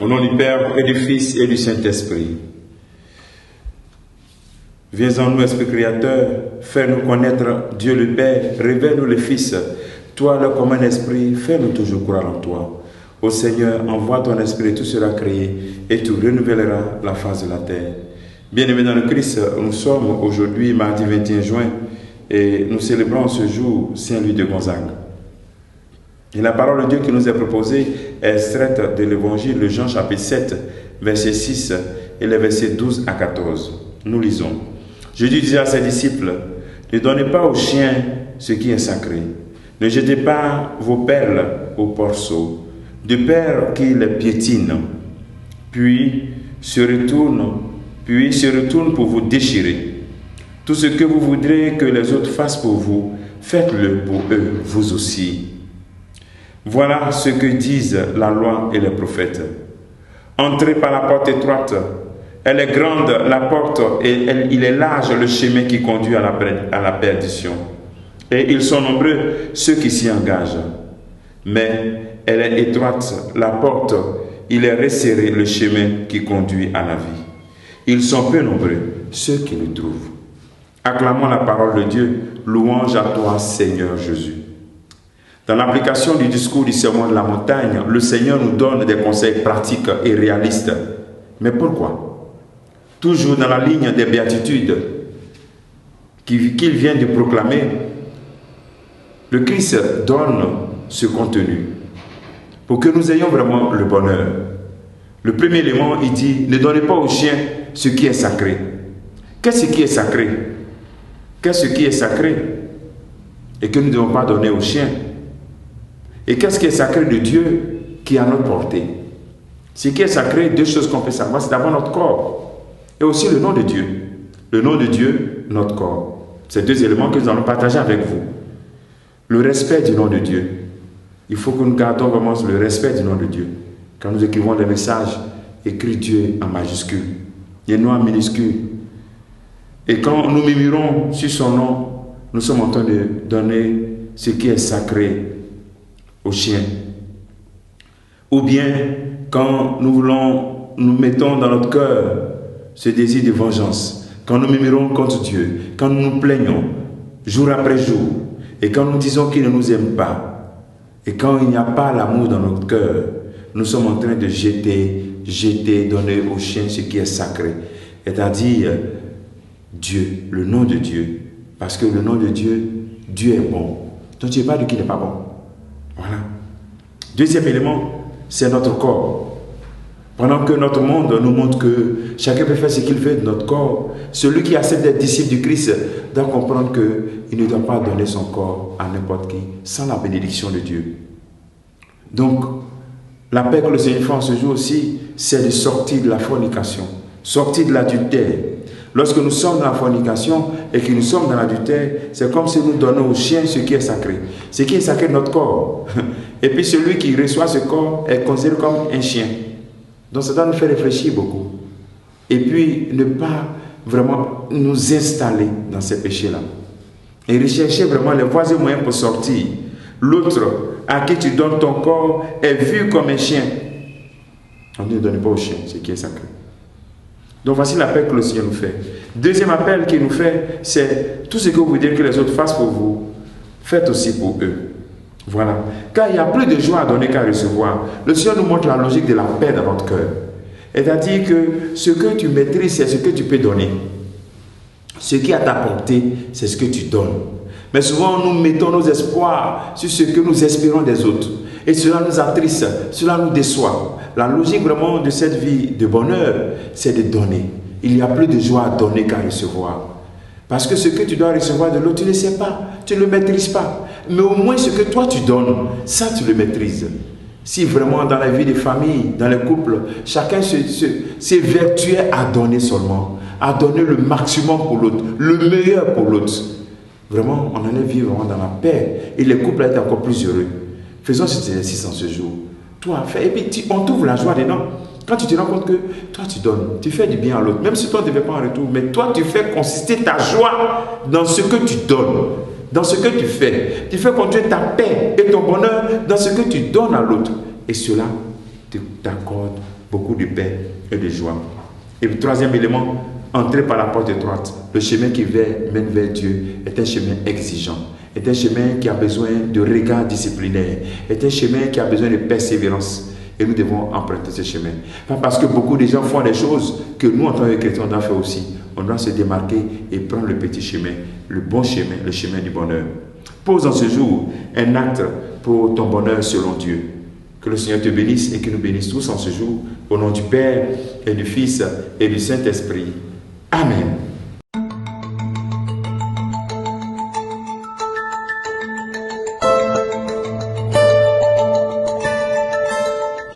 Au nom du Père et du Fils et du Saint-Esprit. Viens en nous, Esprit Créateur, fais-nous connaître Dieu le Père, révèle-nous le Fils. Toi, le commun Esprit, fais-nous toujours croire en toi. Ô Seigneur, envoie ton Esprit, tout sera créé et tu renouvelleras la face de la terre. Bien-aimés dans le Christ, nous sommes aujourd'hui mardi 21 juin et nous célébrons ce jour Saint-Louis de Gonzague. Et la parole de Dieu qui nous est proposée est extraite de l'Évangile de Jean chapitre 7, verset 6 et les versets 12 à 14. Nous lisons. Jésus disait à ses disciples, ne donnez pas aux chiens ce qui est sacré. Ne jetez pas vos perles aux porceaux, de peur qu'ils les piétinent, puis se retournent pour vous déchirer. Tout ce que vous voudrez que les autres fassent pour vous, faites-le pour eux, vous aussi. Voilà ce que disent la loi et les prophètes. Entrez par la porte étroite. Elle est grande, la porte, et il est large le chemin qui conduit à la perdition. Et ils sont nombreux ceux qui s'y engagent. Mais elle est étroite, la porte, il est resserré le chemin qui conduit à la vie. Ils sont peu nombreux ceux qui le trouvent. Acclamons la parole de Dieu, louange à toi Seigneur Jésus. Dans l'application du discours du sermon de la montagne, le Seigneur nous donne des conseils pratiques et réalistes. Mais pourquoi? Toujours dans la ligne des béatitudes qu'il vient de proclamer, le Christ donne ce contenu pour que nous ayons vraiment le bonheur. Le premier élément, il dit, ne donnez pas aux chiens ce qui est sacré. Qu'est-ce qui est sacré? Qu'est-ce qui est sacré et que nous ne devons pas donner aux chiens? Et qu'est-ce qui est sacré de Dieu qui est à notre portée? Ce qui est sacré, deux choses qu'on peut savoir, c'est d'abord notre corps et aussi le nom de Dieu. Le nom de Dieu, notre corps. C'est deux éléments que nous allons partager avec vous. Le respect du nom de Dieu. Il faut que nous gardons vraiment le respect du nom de Dieu. Quand nous écrivons des messages, écris Dieu en majuscule et non en minuscule. Et quand nous murmurons sur son nom, nous sommes en train de donner ce qui est sacré aux chiens. Ou bien, quand nous mettons dans notre cœur ce désir de vengeance, quand nous murmurons contre Dieu, quand nous nous plaignons jour après jour, et quand nous disons qu'il ne nous aime pas, et quand il n'y a pas l'amour dans notre cœur, nous sommes en train de jeter, donner aux chiens ce qui est sacré, c'est-à-dire Dieu, le nom de Dieu, parce que le nom de Dieu, Dieu est bon. Donc tu ne sais pas de qui n'est pas bon. Voilà. Deuxième élément, c'est notre corps. Pendant que notre monde nous montre que chacun peut faire ce qu'il veut de notre corps, celui qui accepte d'être disciple du Christ doit comprendre qu'il ne doit pas donner son corps à n'importe qui sans la bénédiction de Dieu. Donc, la paix que le Seigneur fait en ce jour aussi, c'est de sortir de la fornication, sortir de l'adultère. Lorsque nous sommes dans la fornication et que nous sommes dans l'adultère, c'est comme si nous donnons aux chiens ce qui est sacré. Ce qui est sacré de notre corps. Et puis celui qui reçoit ce corps est considéré comme un chien. Donc ça doit nous faire réfléchir beaucoup. Et puis ne pas vraiment nous installer dans ces péchés-là. Et rechercher vraiment les voies et moyens pour sortir. L'autre à qui tu donnes ton corps est vu comme un chien. On ne donne pas aux chiens ce qui est sacré. Donc voici l'appel que le Seigneur nous fait. Deuxième appel qu'il nous fait, c'est tout ce que vous voulez que les autres fassent pour vous, faites aussi pour eux. Voilà. Car il y a plus de joie à donner qu'à recevoir. Le Seigneur nous montre la logique de la paix dans notre cœur. C'est-à-dire que ce que tu maîtrises, c'est ce que tu peux donner. Ce qui est à ta portée, c'est ce que tu donnes. Mais souvent, nous mettons nos espoirs sur ce que nous espérons des autres. Et cela nous attriste, cela nous déçoit. La logique vraiment de cette vie de bonheur, c'est de donner. Il y a plus de joie à donner qu'à recevoir. Parce que ce que tu dois recevoir de l'autre, tu ne sais pas, tu ne le maîtrises pas. Mais au moins ce que toi tu donnes, ça tu le maîtrises. Si vraiment dans la vie des familles, dans les couples, chacun s'évertuait à donner seulement, à donner le maximum pour l'autre, le meilleur pour l'autre. Vraiment, on allait vivre vraiment dans la paix et les couples étaient encore plus heureux. Faisons cet exercice en ce jour. Toi, fais, et puis on t'ouvre la joie dedans. Quand tu te rends compte que toi tu donnes, tu fais du bien à l'autre, même si toi tu ne fais pas en retour, mais toi tu fais consister ta joie dans ce que tu donnes, dans ce que tu fais. Tu fais conduire ta paix et ton bonheur dans ce que tu donnes à l'autre. Et cela t'accorde beaucoup de paix et de joie. Et le troisième élément, entrer par la porte étroite. Le chemin qui mène vers Dieu est un chemin exigeant, est un chemin qui a besoin de regard disciplinaire, est un chemin qui a besoin de persévérance. Et nous devons emprunter ce chemin. Pas parce que beaucoup de gens font des choses que nous, en tant que chrétiens, on doit faire aussi. On doit se démarquer et prendre le petit chemin, le bon chemin, le chemin du bonheur. Pose en ce jour un acte pour ton bonheur selon Dieu. Que le Seigneur te bénisse et que nous bénisse tous en ce jour. Au nom du Père et du Fils et du Saint-Esprit. Amen.